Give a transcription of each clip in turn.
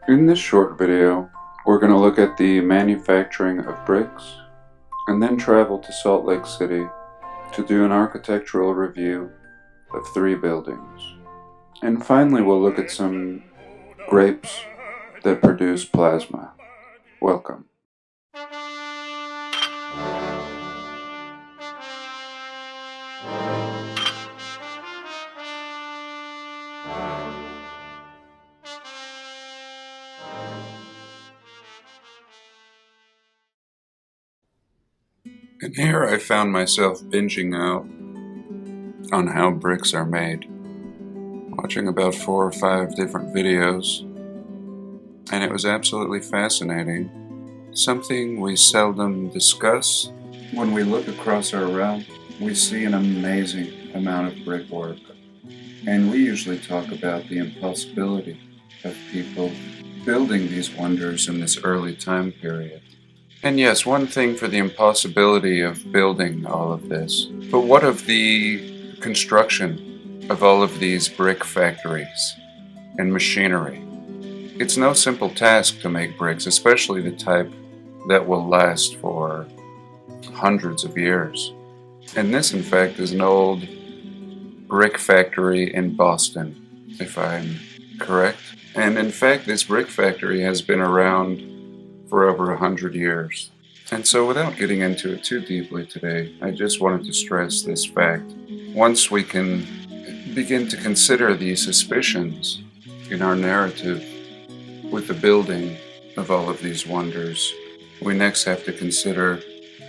In this short video, we're going to look at the manufacturing of bricks and then travel to Salt Lake City to do an architectural review of 3 buildings. And finally, we'll look at some grapes that produce plasma. Welcome. And here I found myself binging out on how bricks are made, watching about 4 or 5 different videos, and it was absolutely fascinating. Something we seldom discuss. When we look across our realm, we see an amazing amount of brickwork, and we usually talk about the impossibility of people building these wonders in this early time period. And yes, one thing for the impossibility of building all of this, but what of the construction of all of these brick factories and machinery? It's no simple task to make bricks, especially the type that will last for hundreds of years. And this, in fact, is an old brick factory in Boston, if I'm correct. And in fact, this brick factory has been around for over 100 years. And so without getting into it too deeply today, I just wanted to stress this fact. Once we can begin to consider these suspicions in our narrative with the building of all of these wonders, we next have to consider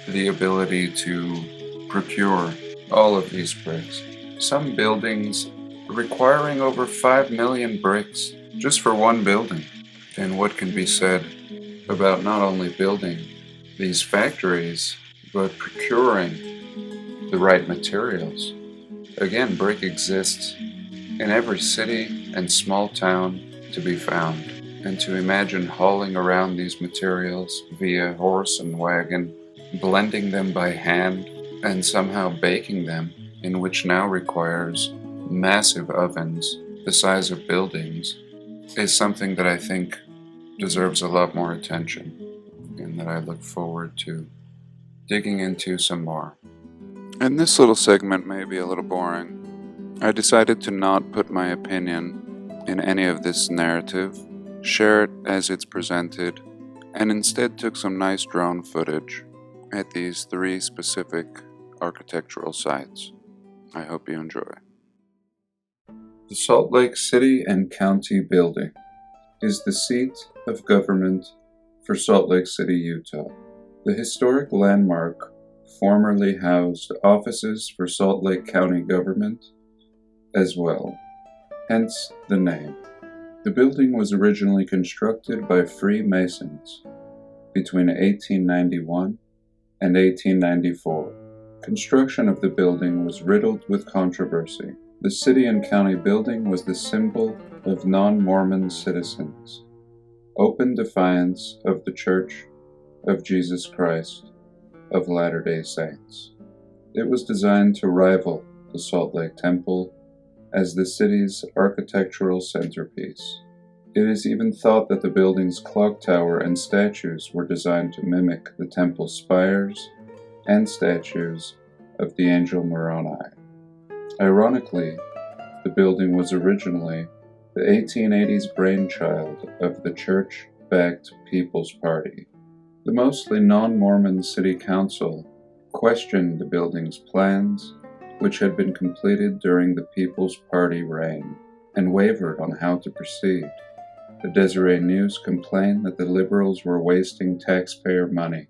the ability to procure all of these bricks. Some buildings requiring over 5 million bricks just for one building. And what can be said about not only building these factories, but procuring the right materials. Again, brick exists in every city and small town to be found. And to imagine hauling around these materials via horse and wagon, blending them by hand, and somehow baking them, in which now requires massive ovens the size of buildings, is something that I think deserves a lot more attention, and that I look forward to digging into some more. And this little segment may be a little boring. I decided to not put my opinion in any of this narrative, share it as it's presented, and instead took some nice drone footage at these 3 specific architectural sites. I hope you enjoy. The Salt Lake City and County Building is the seat of government for Salt Lake City, Utah. The historic landmark formerly housed offices for Salt Lake County government as well, hence the name. The building was originally constructed by Freemasons between 1891 and 1894. Construction of the building was riddled with controversy. The city and county building was the symbol of non-Mormon citizens, open defiance of the Church of Jesus Christ of Latter-day Saints. It was designed to rival the Salt Lake Temple as the city's architectural centerpiece. It is even thought that the building's clock tower and statues were designed to mimic the temple's spires and statues of the angel Moroni. Ironically, the building was originally the 1880s brainchild of the church-backed People's Party. The mostly non-Mormon city council questioned the building's plans, which had been completed during the People's Party reign, and wavered on how to proceed. The Deseret News complained that the liberals were wasting taxpayer money.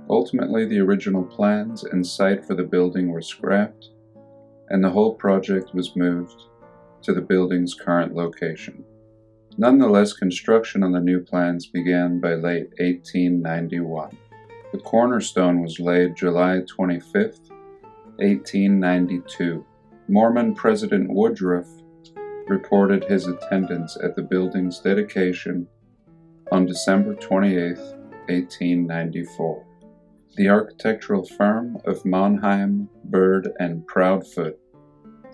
Ultimately, the original plans and site for the building were scrapped, and the whole project was moved to the building's current location. Nonetheless, construction on the new plans began by late 1891. The cornerstone was laid July 25, 1892. Mormon President Woodruff reported his attendance at the building's dedication on December 28, 1894. The architectural firm of Monheim, Bird, and Proudfoot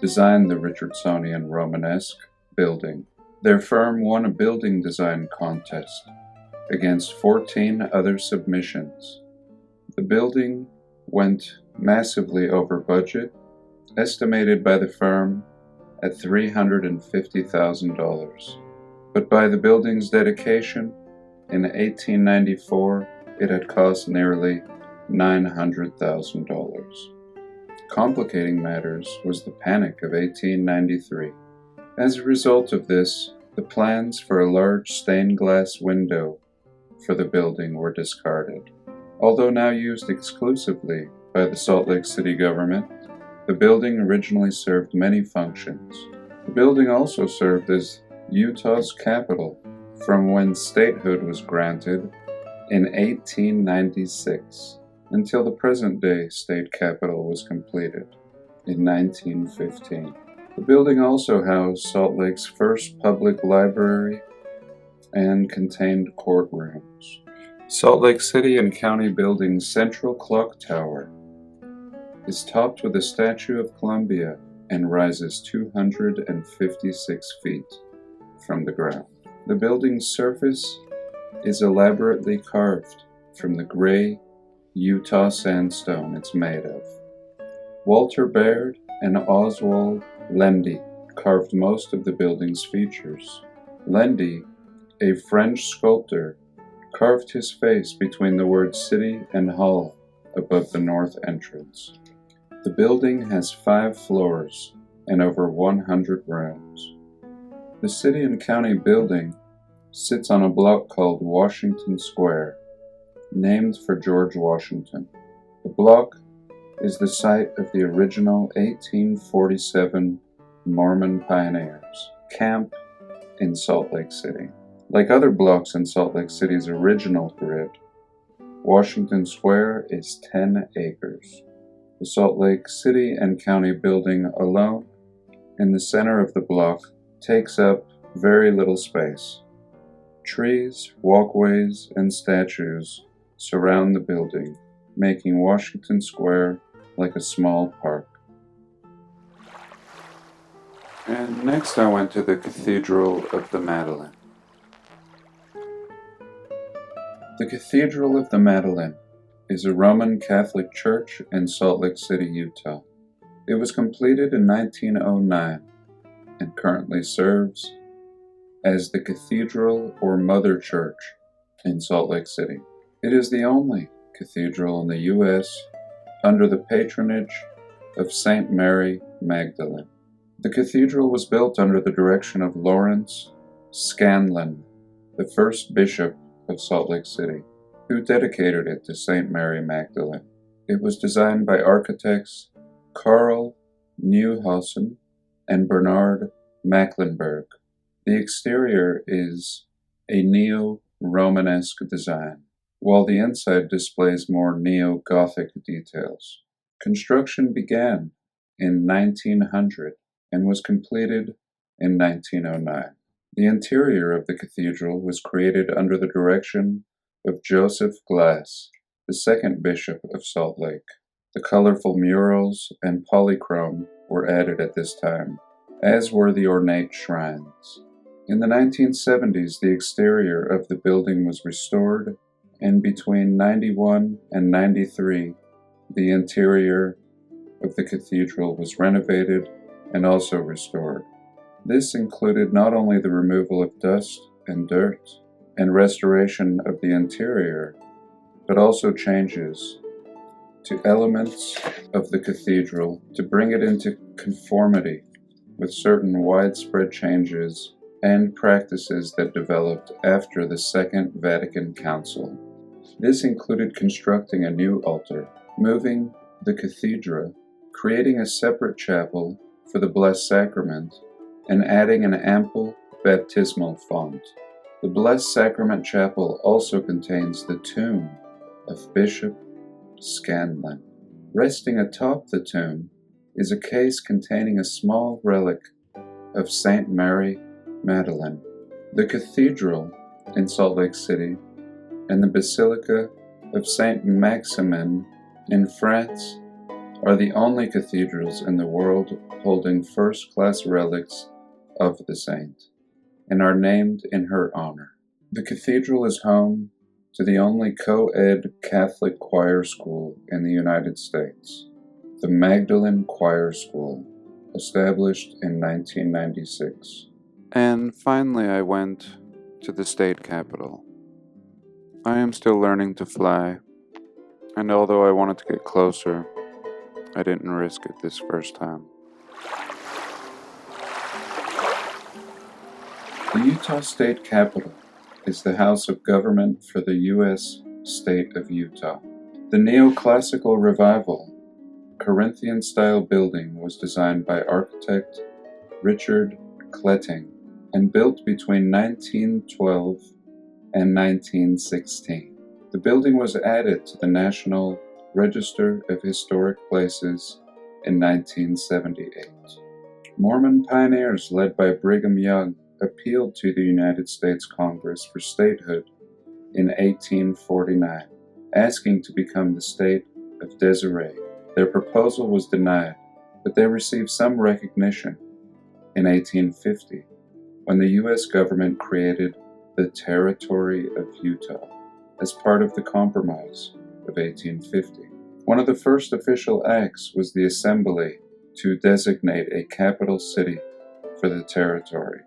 designed the Richardsonian Romanesque building Their firm won a building design contest against 14 other submissions. The building went massively over budget, estimated by the firm at $350,000. But by the building's dedication, in 1894, it had cost nearly $900,000. Complicating matters was the Panic of 1893. As a result of this, the plans for a large stained glass window for the building were discarded. Although now used exclusively by the Salt Lake City government, the building originally served many functions. The building also served as Utah's capital from when statehood was granted in 1896 until the present-day state capital was completed in 1915. The building also housed Salt Lake's first public library and contained courtrooms. Salt Lake City and County Building's central clock tower is topped with a statue of Columbia and rises 256 feet from the ground. The building's surface is elaborately carved from the gray Utah sandstone it's made of. Walter Baird and Oswald Lendy carved most of the building's features. Lendy, a French sculptor, carved his face between the words city and hall above the north entrance. The building has 5 floors and over 100 rooms. The city and county building sits on a block called Washington Square, named for George Washington. The block is the site of the original 1847 Mormon Pioneers camp in Salt Lake City. Like other blocks in Salt Lake City's original grid, Washington Square is 10 acres. The Salt Lake City and County building alone, in the center of the block, takes up very little space. Trees, walkways, and statues surround the building, making Washington Square like a small park. And next I went to the Cathedral of the Madeleine. The Cathedral of the Madeleine is a Roman Catholic church in Salt Lake City, Utah. It was completed in 1909 and currently serves as the Cathedral or Mother Church in Salt Lake City. It is the only cathedral in the U.S. under the patronage of St. Mary Magdalene. The cathedral was built under the direction of Lawrence Scanlon, the first bishop of Salt Lake City, who dedicated it to St. Mary Magdalene. It was designed by architects Carl Neuhausen and Bernard Mecklenburg. The exterior is a neo-Romanesque design, while the inside displays more neo-Gothic details. Construction began in 1900 and was completed in 1909. The interior of the cathedral was created under the direction of Joseph Glass, the second bishop of Salt Lake. The colorful murals and polychrome were added at this time, as were the ornate shrines. In the 1970s, the exterior of the building was restored, and between 91 and 93, the interior of the cathedral was renovated and also restored. This included not only the removal of dust and dirt and restoration of the interior, but also changes to elements of the cathedral to bring it into conformity with certain widespread changes and practices that developed after the Second Vatican Council. This included constructing a new altar, moving the cathedra, creating a separate chapel for the Blessed Sacrament, and adding an ample baptismal font. The Blessed Sacrament Chapel also contains the tomb of Bishop Scanlon. Resting atop the tomb is a case containing a small relic of St. Mary Magdalene. The cathedral in Salt Lake City and the Basilica of St. Maximin in France are the only cathedrals in the world holding first-class relics of the saint. and are named in her honor. The cathedral is home to the only co-ed Catholic choir school in the United States, the Magdalene Choir School, established in 1996. And finally, I went to the state capitol. I am still learning to fly, and although I wanted to get closer, I didn't risk it this first time. The Utah State Capitol is the house of government for the U.S. state of Utah. The neoclassical revival, Corinthian-style building was designed by architect Richard Cletting and built between 1912 and 1916. The building was added to the National Register of Historic Places in 1978. Mormon pioneers led by Brigham Young appealed to the United States Congress for statehood in 1849, asking to become the state of Desiree. Their proposal was denied, but they received some recognition in 1850, when the U.S. government created the Territory of Utah as part of the Compromise of 1850. One of the first official acts was the assembly to designate a capital city for the territory.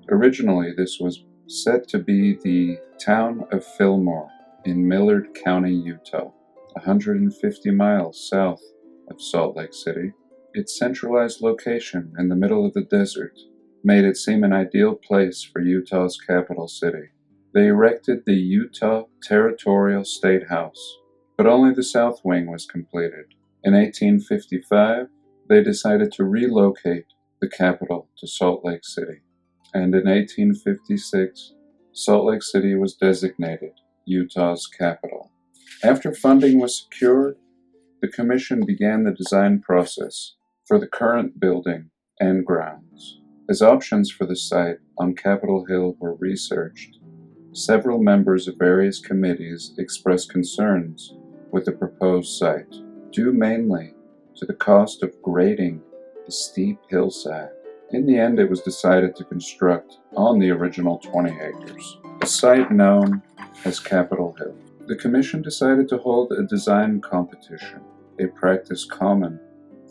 Originally, this was set to be the town of Fillmore in Millard County, Utah, 150 miles south of Salt Lake City. Its centralized location in the middle of the desert made it seem an ideal place for Utah's capital city. They erected the Utah Territorial State House, but only the south wing was completed. In 1855, they decided to relocate the capital to Salt Lake City, and in 1856, Salt Lake City was designated Utah's capital. After funding was secured, the commission began the design process for the current building and grounds. As options for the site on Capitol Hill were researched, several members of various committees expressed concerns with the proposed site, due mainly to the cost of grading the steep hillside. In the end, it was decided to construct on the original 20 acres, a site known as Capitol Hill. The commission decided to hold a design competition, a practice common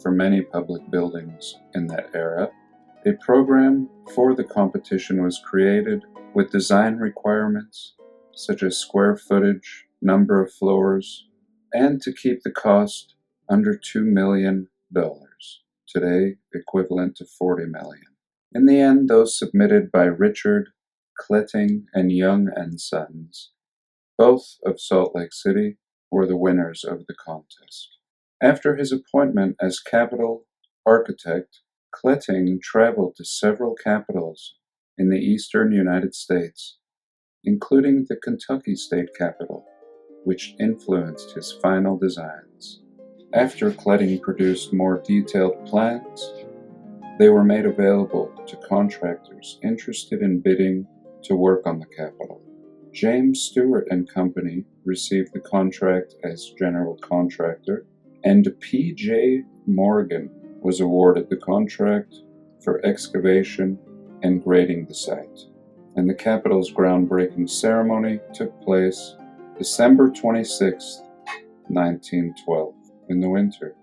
for many public buildings in that era. A program for the competition was created with design requirements such as square footage, number of floors, and to keep the cost under $2 million, today equivalent to $40 million. In the end, those submitted by Richard Cletting and Young and Sons, both of Salt Lake City, were the winners of the contest. After his appointment as Capitol architect, Cletting traveled to several capitals in the eastern United States, including the Kentucky State Capitol, which influenced his final designs. After Cletting produced more detailed plans, they were made available to contractors interested in bidding to work on the Capitol. James Stewart and Company received the contract as general contractor, and P.J. Morgan was awarded the contract for excavation and grading the site. And the Capitol's groundbreaking ceremony took place December 26, 1912, in the winter.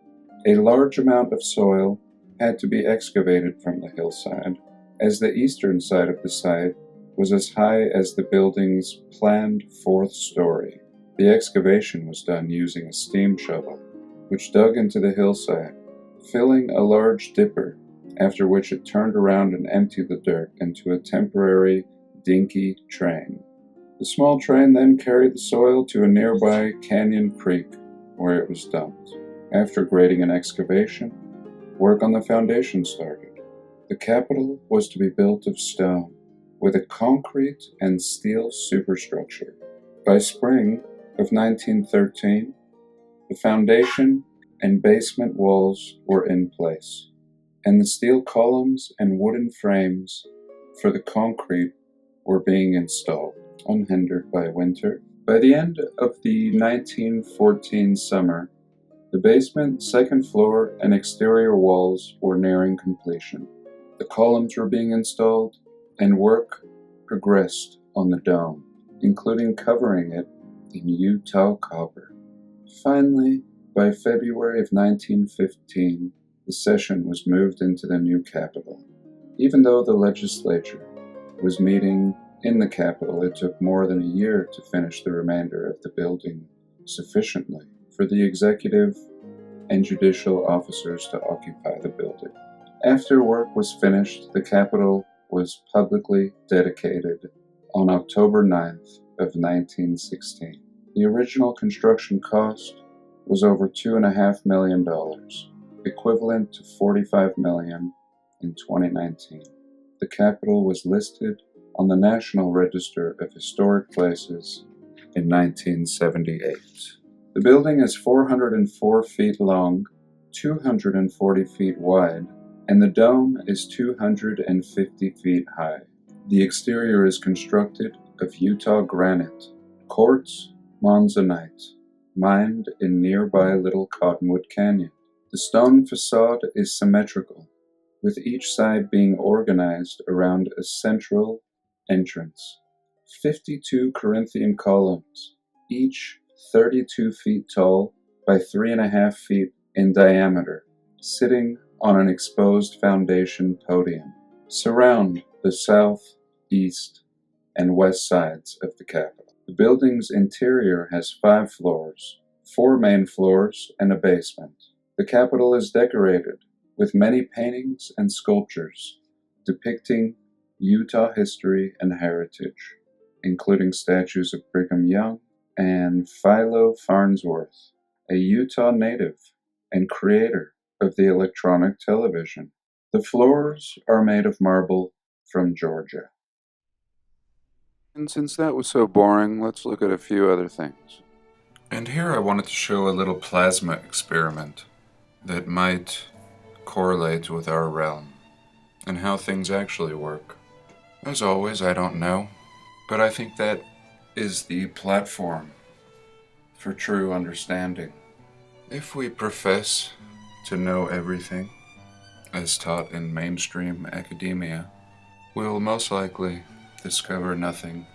A large amount of soil had to be excavated from the hillside, as the eastern side of the site was as high as the building's planned fourth story. The excavation was done using a steam shovel, which dug into the hillside, filling a large dipper, after which it turned around and emptied the dirt into a temporary dinky train. The small train then carried the soil to a nearby canyon creek, where it was dumped. After grading and excavation, work on the foundation started. The Capitol was to be built of stone, with a concrete and steel superstructure. By spring of 1913, the foundation and basement walls were in place, and the steel columns and wooden frames for the concrete were being installed, unhindered by winter. By the end of the 1914 summer, the basement, second floor, and exterior walls were nearing completion. The columns were being installed, and work progressed on the dome, including covering it in Utah copper. Finally, by February of 1915, the session was moved into the new Capitol. Even though the legislature was meeting in the Capitol, it took more than a year to finish the remainder of the building sufficiently for the executive and judicial officers to occupy the building. After work was finished, the Capitol was publicly dedicated on October 9th of 1916. The original construction cost was over $2.5 million, equivalent to $45 million in 2019. The Capitol was listed on the National Register of Historic Places in 1978. The building is 404 feet long, 240 feet wide, and the dome is 250 feet high. The exterior is constructed of Utah granite, quartz, monzonite, mined in nearby Little Cottonwood Canyon. The stone facade is symmetrical, with each side being organized around a central entrance. 52 Corinthian columns, each 32 feet tall by 3.5 feet in diameter, sitting on an exposed foundation podium, surround the south, east, and west sides of the Capitol. The building's interior has 5 floors, 4 main floors, and a basement. The Capitol is decorated with many paintings and sculptures depicting Utah history and heritage, including statues of Brigham Young and Philo Farnsworth, a Utah native and creator of the electronic television. The floors are made of marble from Georgia. And since that was so boring, let's look at a few other things. And here I wanted to show a little plasma experiment that might correlate with our realm and how things actually work. As always, I don't know, but I think that is the platform for true understanding. If we profess to know everything, as taught in mainstream academia, we will most likely discover nothing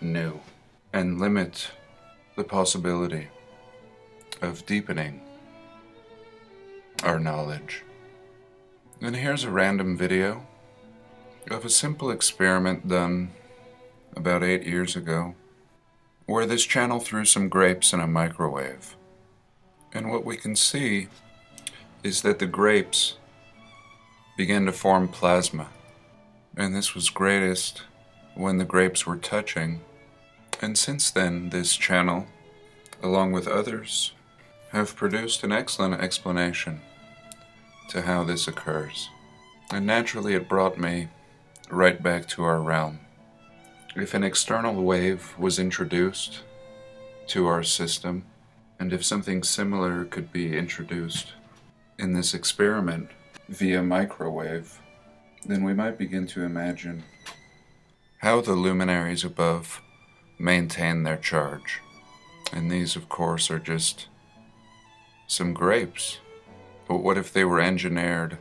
new and limit the possibility of deepening our knowledge. And here's a random video of a simple experiment done about 8 years ago, where this channel threw some grapes in a microwave. And what we can see is that the grapes began to form plasma. And this was greatest when the grapes were touching. And since then, this channel, along with others, have produced an excellent explanation to how this occurs. And naturally it brought me right back to our realm. If an external wave was introduced to our system, and if something similar could be introduced in this experiment via microwave, then we might begin to imagine how the luminaries above maintain their charge. And these, of course, are just some grapes. But what if they were engineered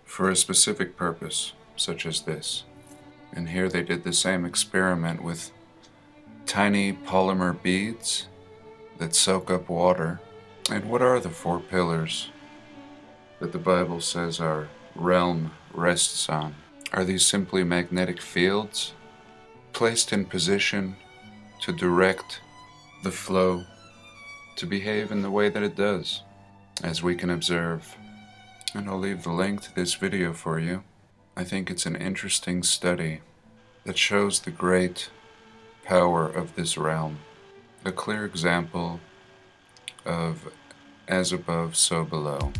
for a specific purpose, such as this? And here they did the same experiment with tiny polymer beads that soak up water. And what are the 4 pillars that the Bible says our realm rests on? Are these simply magnetic fields placed in position to direct the flow to behave in the way that it does, as we can observe? And I'll leave the link to this video for you. I think it's an interesting study that shows the great power of this realm. A clear example of as above, so below.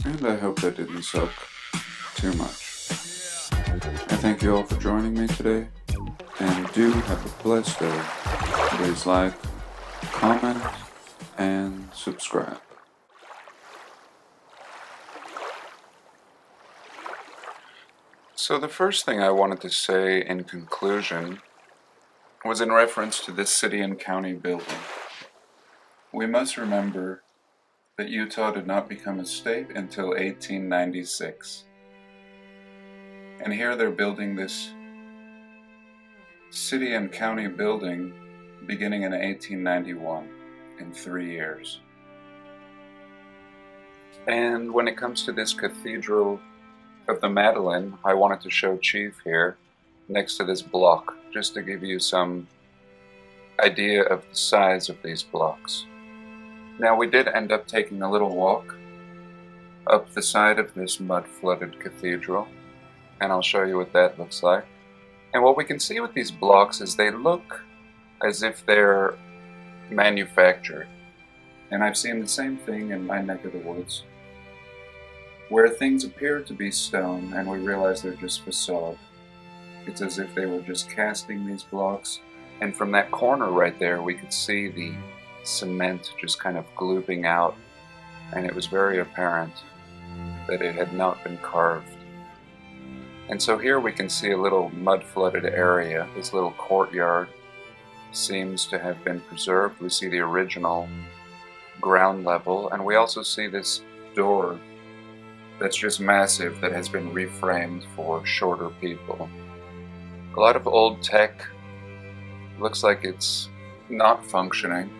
And I hope that didn't suck too much. I thank you all for joining me today, and do have a blessed day. Please like, comment, and subscribe. So the first thing I wanted to say in conclusion was in reference to this city and county building. We must remember that Utah did not become a state until 1896. And here they're building this city and county building beginning in 1891 in 3 years. And when it comes to this Cathedral of the Madeleine, I wanted to show Chief here next to this block, just to give you some idea of the size of these blocks. Now, we did end up taking a little walk up the side of this mud-flooded cathedral, and I'll show you what that looks like. And what we can see with these blocks is they look as if they're manufactured. And I've seen the same thing in my neck of the woods, where things appear to be stone and we realize they're just facade. It's as if they were just casting these blocks, and from that corner right there we could see the cement just kind of glooping out, and it was very apparent that it had not been carved. And so here we can see a little mud-flooded area. This little courtyard seems to have been preserved. We see the original ground level, and we also see this door that's just massive that has been reframed for shorter people. A lot of old tech. Looks like it's not functioning.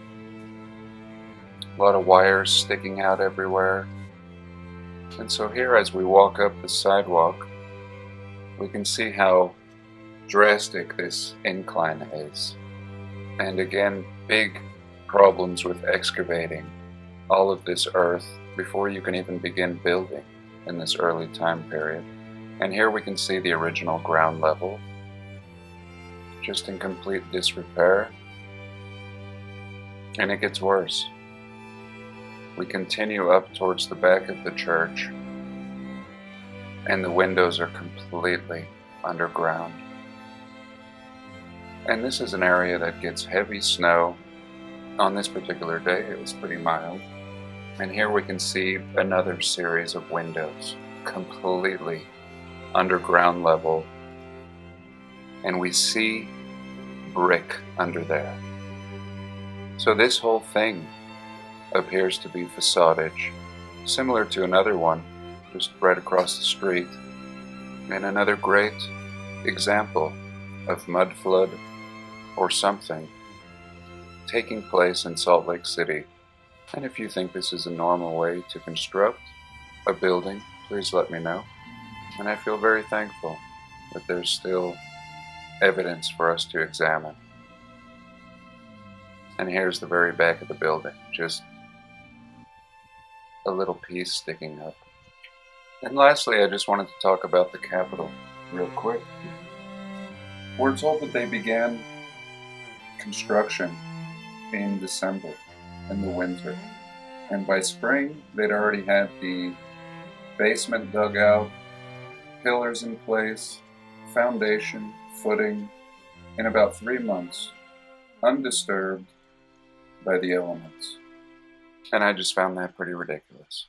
A lot of wires sticking out everywhere. And so here, as we walk up the sidewalk, we can see how drastic this incline is. And again, big problems with excavating all of this earth before you can even begin building in this early time period. And here we can see the original ground level, just in complete disrepair. And it gets worse. We continue up towards the back of the church, and the windows are completely underground. And this is an area that gets heavy snow. On this particular day, it was pretty mild. And here we can see another series of windows, completely underground level. And we see brick under there. So this whole thing appears to be facadage, similar to another one just right across the street, and another great example of mud flood or something taking place in Salt Lake City. And if you think this is a normal way to construct a building, please let me know. And I feel very thankful that there's still evidence for us to examine. And here's the very back of the building, just a little piece sticking up. And lastly, I just wanted to talk about the Capitol real quick. We're told that they began construction in December, in the winter. And by spring, they'd already had the basement dug out, pillars in place, foundation, footing, in about 3 months, undisturbed by the elements. And I just found that pretty ridiculous.